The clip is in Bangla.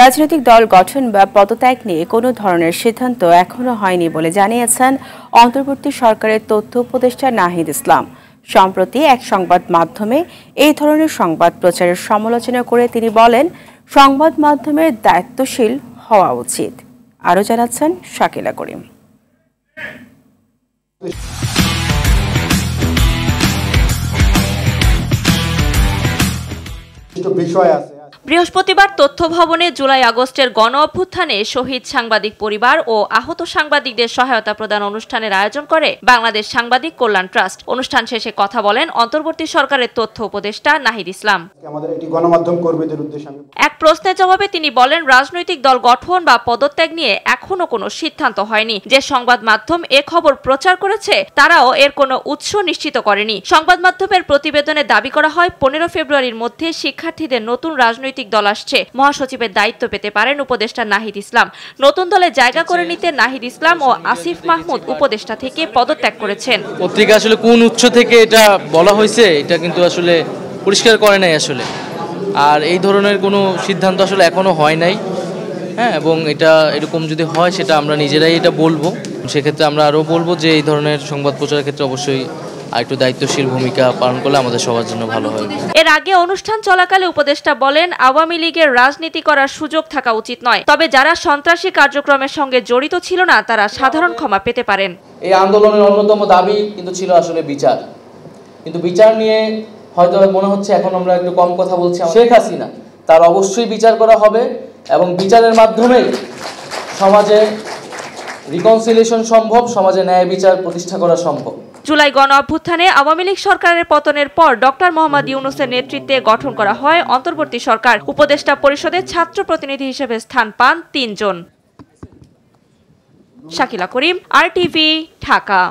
রাজনৈতিক দল গঠন বা পদত্যাগ নিয়ে কোনো ধরনের সিদ্ধান্ত এখনো হয়নি বলে জানিয়েছেন অন্তর্বর্তী সরকারের তথ্য উপদেষ্টা নাহিদ ইসলাম। সম্প্রতি এক সংবাদ মাধ্যমে এই ধরনের সংবাদ প্রচারের সমালোচনা করে তিনি বলেন, সংবাদ মাধ্যমের দায়িত্বশীল হওয়া উচিত। আরও জানাচ্ছেন শাকিলা করিম। বৃহস্পতিবার তথ্য ভবনে জুলাই আগস্টের গণ অভ্যুত্থানে শহীদ সাংবাদিক পরিবার ও আহত সাংবাদিকদের সহায়তা প্রদান অনুষ্ঠানের আয়োজন করে বাংলাদেশ সাংবাদিক কল্যাণ ট্রাস্ট। অনুষ্ঠান শেষে কথা বলেন অন্তর্বর্তী সরকারের তথ্য উপদেষ্টা নাহিদ ইসলাম। এক প্রশ্নের জবাবে তিনি বলেন, রাজনৈতিক দল গঠন বা পদত্যাগ নিয়ে এখনো কোনো সিদ্ধান্ত হয়নি। যে সংবাদ মাধ্যম এ খবর প্রচার করেছে তারাও এর কোনো উৎস নিশ্চিত করেনি। সংবাদ মাধ্যমের প্রতিবেদনে দাবি করা হয় 15 ফেব্রুয়ারির মধ্যে শিক্ষার্থীদের নতুন রাজনৈতিক দল আসছে। মহাসচিবের দায়িত্ব পেতে পারেন উপদেষ্টা নাহিদ ইসলাম। নতুন দলে জায়গা করে নিতে নাহিদ ইসলাম ও আসিফ মাহমুদ উপদেষ্টা থেকে পদত্যাগ করেছেন। পত্রিকা আসলে কোন উৎস থেকে এটা বলা হয়েছে এটা কিন্তু আসলে পরিষ্কার করে নাই আসলে। আর এই ধরনের কোনো সিদ্ধান্ত আসলে এখনো হয় নাই। হ্যাঁ, এবং এটা এরকম যদি হয় সেটা আমরা নিজেরাই এটা বলবো। সেক্ষেত্রে আমরা আরও বলবো যে এই ধরনের সংবাদ প্রচারের ক্ষেত্রে অবশ্যই একটু দায়িত্বশীল ভূমিকা পালন করলে আমাদের সবার জন্য ভালো হয়। এর আগে অনুষ্ঠান চলাকালে উপদেষ্টা বলেন, আওয়ামী লীগের রাজনীতি করার সুযোগ থাকা উচিত নয়, তবে যারা সন্ত্রাসী কার্যক্রমের সঙ্গে জড়িত ছিল না তারা সাধারণ ক্ষমা পেতে পারেন। এই আন্দোলনের অন্যতম দাবি কিন্তু ছিল আসলে বিচার, কিন্তু বিচার নিয়ে হয়তো মনে হচ্ছে এখন আমরা একটু কম কথা বলছি। শেখ হাসিনা তার অবশ্যই বিচার করা হবে এবং বিচারের মাধ্যমে সমাজে রিকনসিলিয়েশন সম্ভব, সমাজে ন্যায় বিচার প্রতিষ্ঠা করা সম্ভব। জুলাই গণ অভ্যুত্থানে আওয়ামী লীগ সরকারের পতনের পর ডক্টর মোহাম্মদ ইউনূসের নেতৃত্বে গঠন করা হয় অন্তর্বর্তী সরকার। উপদেষ্টা পরিষদের ছাত্র প্রতিনিধি হিসেবে স্থান পান 3 জন। শাকিলা করিম, RTV, ঢাকা।